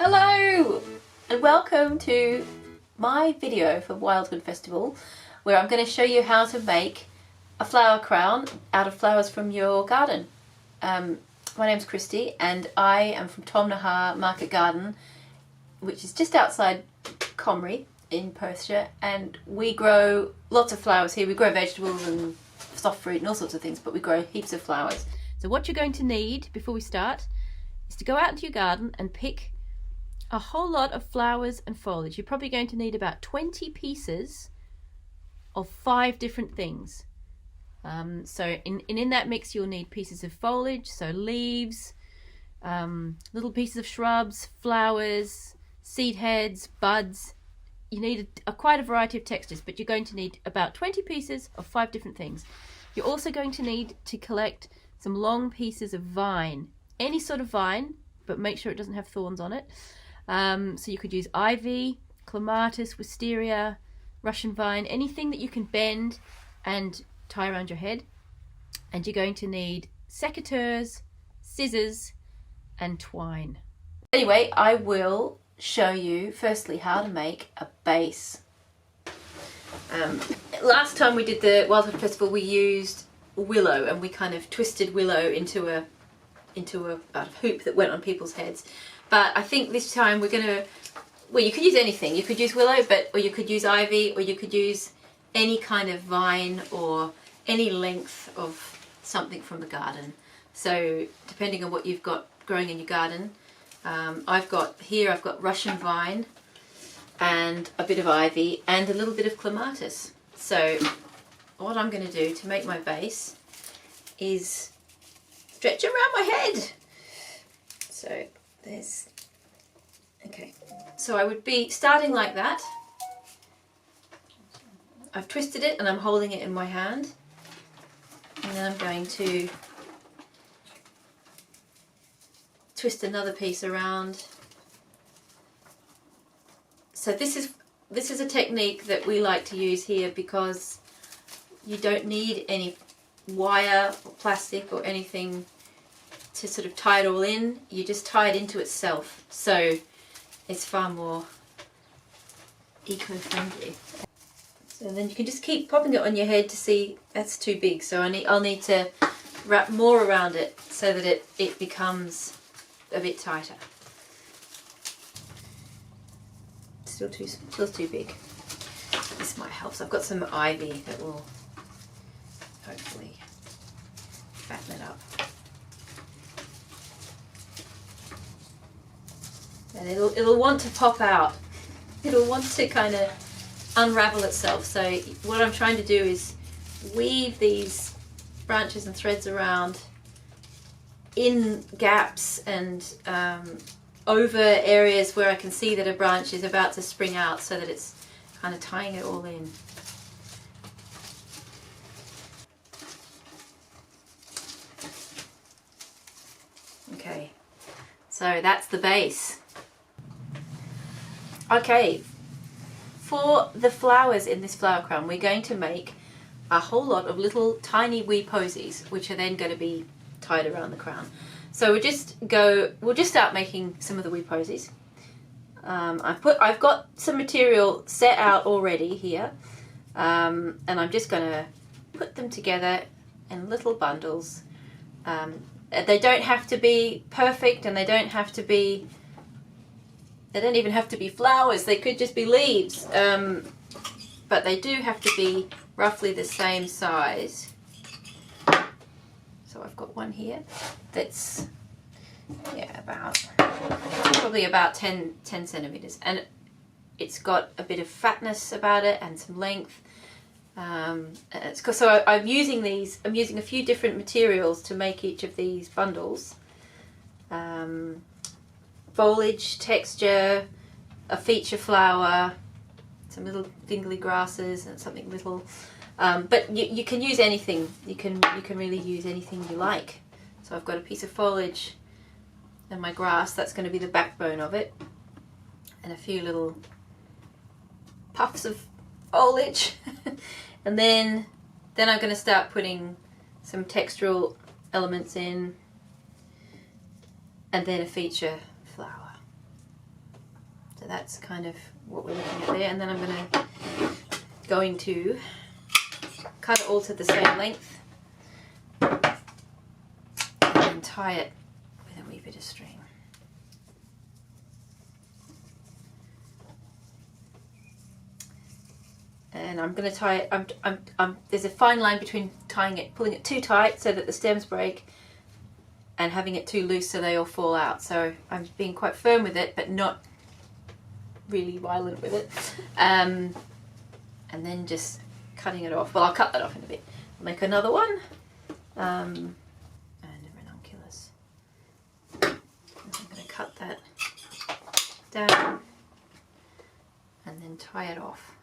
Hello and welcome to my video for WILDHOOD Festival, where I'm going to show you how to make a flower crown out of flowers from your garden. My name's Christy and I am from Tom Nahar Market Garden, which is just outside Comrie in Perthshire, and we grow lots of flowers here. We grow vegetables and soft fruit and all sorts of things, but we grow heaps of flowers. So what you're going to need before we start is to go out into your garden and pick a whole lot of flowers and foliage. You're probably going to need about 20 pieces of 5 different things. So in that mix you'll need pieces of foliage, so leaves, little pieces of shrubs, flowers, seed heads, buds. You need quite a variety of textures, but you're going to need about 20 pieces of 5 different things. You're also going to need to collect some long pieces of vine, any sort of vine, but make sure it doesn't have thorns on it. So you could use ivy, clematis, wisteria, Russian vine, anything that you can bend and tie around your head. And you're going to need secateurs, scissors and twine. Anyway, I will show you firstly how to make a base. Last time we did the WILDHOOD Festival we used willow, and we kind of twisted willow into a hoop that went on people's heads. But I think this time we're going to, well, you could use anything. You could use willow, or you could use ivy, or you could use any kind of vine or any length of something from the garden. So depending on what you've got growing in your garden, I've got Russian vine and a bit of ivy and a little bit of clematis. So what I'm going to do to make my base is stretch around my head. So there's, okay, so I would be starting like that. I've twisted it and I'm holding it in my hand, and then I'm going to twist another piece around. So this is a technique that we like to use here because you don't need any wire or plastic or anything to sort of tie it all in. You just tie it into itself, so it's far more eco-friendly. So then you can just keep popping it on your head to see that's too big, so I'll need to wrap more around it so that it becomes a bit tighter. Still too big. This might help. So I've got some ivy that will hopefully fatten it up. And it'll want to pop out. It'll want to kind of unravel itself. So what I'm trying to do is weave these branches and threads around in gaps and over areas where I can see that a branch is about to spring out, so that it's kind of tying it all in. Okay, so that's the base. Okay, for the flowers in this flower crown we're going to make a whole lot of little tiny wee posies, which are then going to be tied around the crown. So we'll just start making some of the wee posies. I've got some material set out already here, and I'm just going to put them together in little bundles. They don't have to be perfect, and they don't even have to be flowers. They could just be leaves, but they do have to be roughly the same size. So I've got one here that's probably about 10 centimeters, and it's got a bit of fatness about it and some length. So I'm using a few different materials to make each of these bundles. Foliage, texture, a feature flower, some little dingly grasses and something little. But you can use anything. You can really use anything you like. So I've got a piece of foliage and my grass, that's going to be the backbone of it, and a few little puffs of foliage. And then I'm going to start putting some textural elements in, and then a feature flower. So that's kind of what we're looking at there, and then I'm going to cut it all to the same length and tie it with a wee bit of string. And I'm going to tie it, there's a fine line between pulling it too tight so that the stems break, and having it too loose so they all fall out. So I'm being quite firm with it, but not really violent with it. And then just cutting it off. Well, I'll cut that off in a bit. I'll make another one. And a ranunculus. And I'm going to cut that down and then tie it off.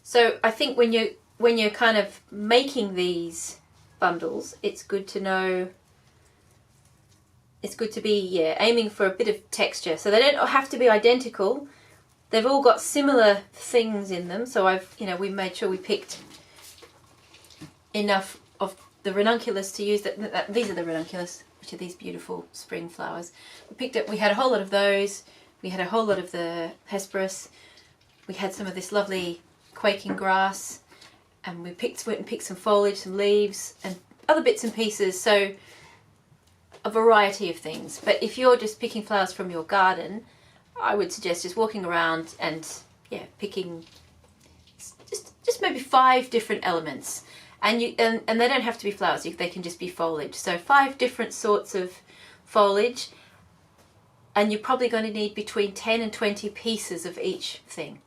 So I think when you're kind of making these bundles, it's good to know, it's good to be aiming for a bit of texture. So they don't have to be identical. They've all got similar things in them. So we made sure we picked enough of the ranunculus to use that. These are the ranunculus, which are these beautiful spring flowers. We had a whole lot of those. We had a whole lot of the hesperus. We had some of this lovely quaking grass, and we went and picked some foliage, some leaves and other bits and pieces, so a variety of things. But if you're just picking flowers from your garden, I would suggest just walking around and picking just maybe 5 different elements, and they don't have to be flowers, they can just be foliage. So 5 different sorts of foliage, and you're probably going to need between 10 and 20 pieces of each thing.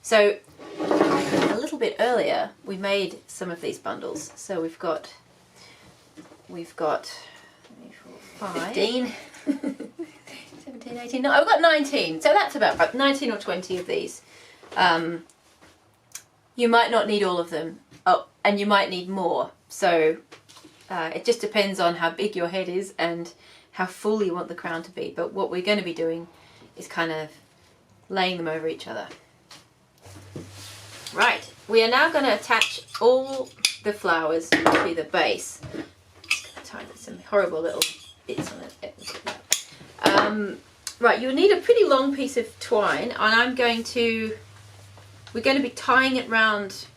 So a little bit earlier we made some of these bundles. So we've got 15, 17, 18, no, I've got 19. So that's about 19 or 20 of these. You might not need all of them, and you might need more. So it just depends on how big your head is and how full you want the crown to be. But what we're going to be doing is kind of laying them over each other. Right, we are now going to attach all the flowers to the base. I'm just going to tie some horrible little bits on it. Right, you'll need a pretty long piece of twine, and we're going to be tying it round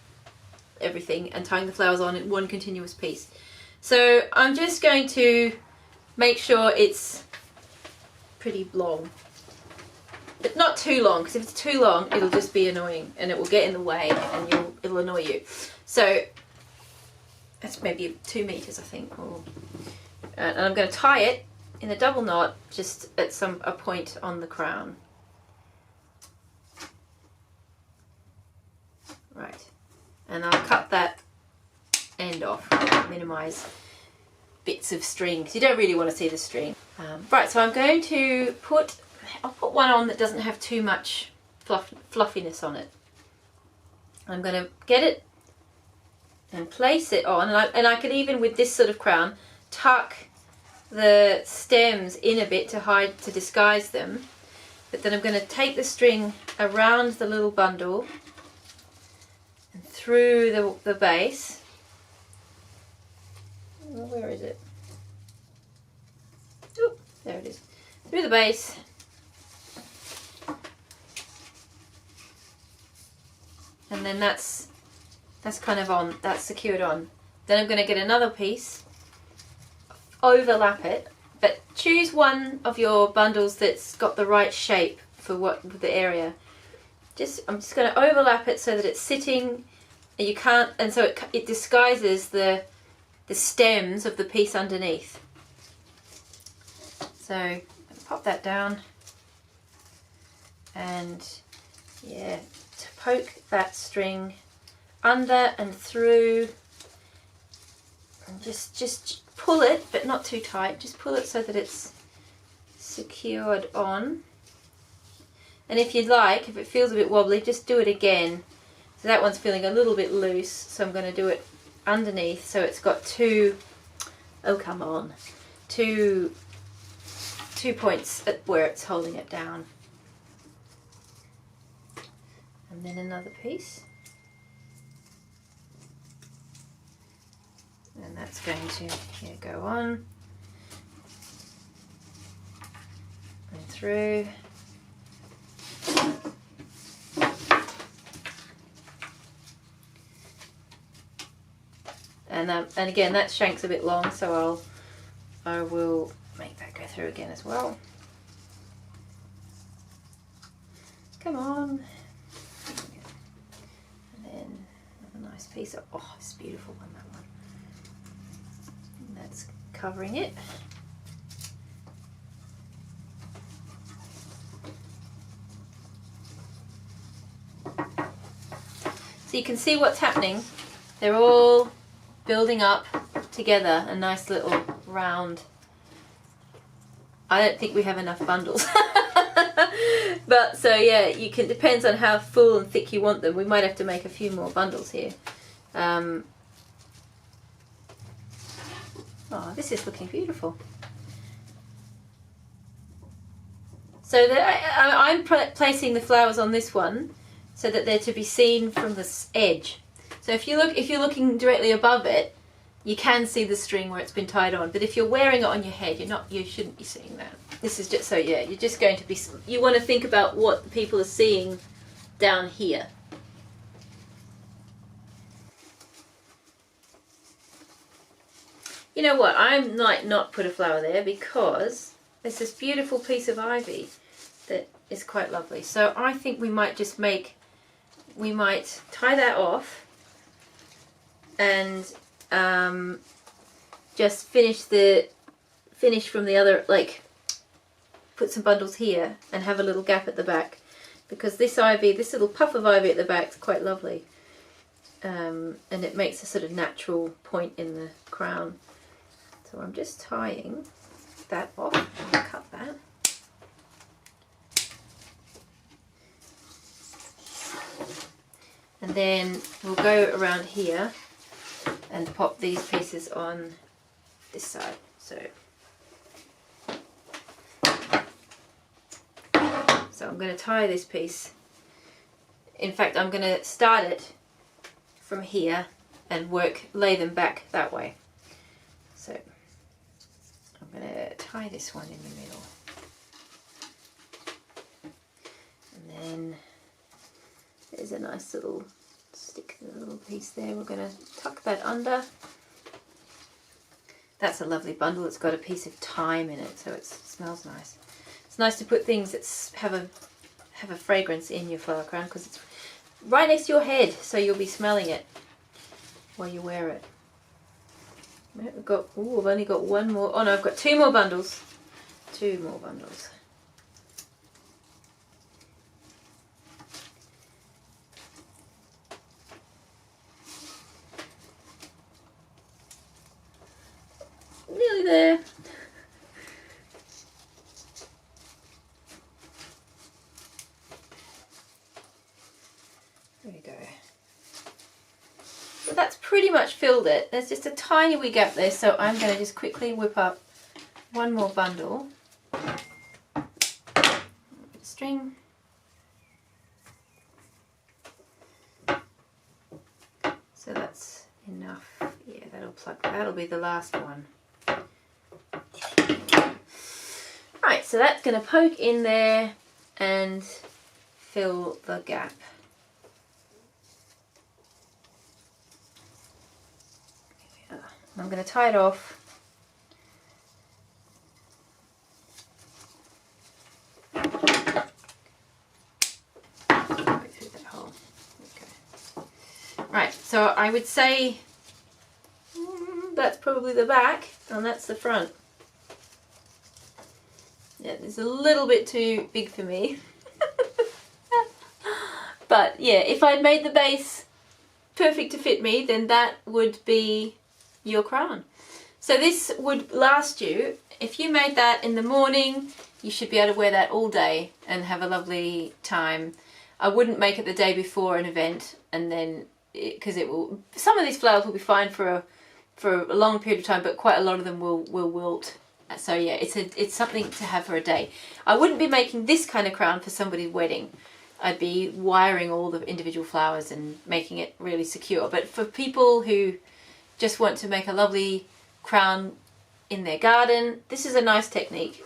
everything and tying the flowers on in one continuous piece. So I'm just going to make sure it's pretty long. But not too long, because if it's too long, it'll just be annoying and it will get in the way and it'll annoy you. So that's maybe 2 meters, I think. And I'm going to tie it in a double knot just at a point on the crown. Right, and I'll cut that end off, minimize bits of string because you don't really want to see the string. Right, so I'm going to I'll put one on that doesn't have too much fluffiness on it. I'm going to get it and place it on, and I could even, with this sort of crown, tuck the stems in a bit to disguise them. But then I'm going to take the string around the little bundle and through the base. Oh, where is it? Oh, there it is. Through the base. And then that's kind of on, that's secured on. Then I'm going to get another piece, overlap it, but choose one of your bundles that's got the right shape for the area. I'm just going to overlap it so that it's sitting, and so it disguises the stems of the piece underneath. So pop that down, and to poke that string under and through, and just pull it, but not too tight. Just pull it so that it's secured on. And if you'd like, if it feels a bit wobbly, just do it again. So that one's feeling a little bit loose, so I'm going to do it underneath so it's got two points at where it's holding it down. And then another piece. And that's going to go on. through. And again, that shank's a bit long, so I will make that go through again as well. Come on. And then another nice piece of, oh, it's a beautiful one, that one. And that's covering it. So you can see what's happening. They're all building up together, a nice little round. I don't think we have enough bundles. But so yeah, you can, depends on how full and thick you want them. We might have to make a few more bundles here. Oh, this is looking beautiful. So I'm placing the flowers on this one so that they're to be seen from this edge. So if you're looking directly above it, you can see the string where it's been tied on. But if you're wearing it on your head, you shouldn't be seeing that. This is just, so yeah, you're just going to be, you want to think about what the people are seeing down here. You know what, I might not put a flower there because there's this beautiful piece of ivy that is quite lovely. So I think we might just we might tie that off and just finish from the other, like put some bundles here and have a little gap at the back, because this ivy, this little puff of ivy at the back is quite lovely, and it makes a sort of natural point in the crown. So I'm just tying that off. I'll cut that. And then we'll go around here and pop these pieces on this side. So I'm going to tie this piece. In fact, I'm going to start it from here and lay them back that way. So I'm going to tie this one in the middle. And then there's a nice little little piece there. We're going to tuck that under. That's a lovely bundle. It's got a piece of thyme in it, so it smells nice. It's nice to put things that have a fragrance in your flower crown, because it's right next to your head, so you'll be smelling it while you wear it. I've only got one more. Oh no, I've got two more bundles. Two more bundles. Nearly there. There we go. So that's pretty much filled it. There's just a tiny wee gap there, so I'm going to just quickly whip up one more bundle. String. So that's enough. Yeah, that'll be the last one. Right, so that's going to poke in there and fill the gap. I'm going to tie it off. Go through that hole. Okay. Right, so I would say that's probably the back and that's the front. Yeah, it's a little bit too big for me. But yeah, if I'd made the base perfect to fit me, then that would be your crown. So this would last you, if you made that in the morning, you should be able to wear that all day and have a lovely time. I wouldn't make it the day before an event, and then because some of these flowers will be fine for a long period of time, but quite a lot of them will wilt. So yeah, it's something to have for a day. I wouldn't be making this kind of crown for somebody's wedding. I'd be wiring all the individual flowers and making it really secure. But for people who just want to make a lovely crown in their garden, this is a nice technique.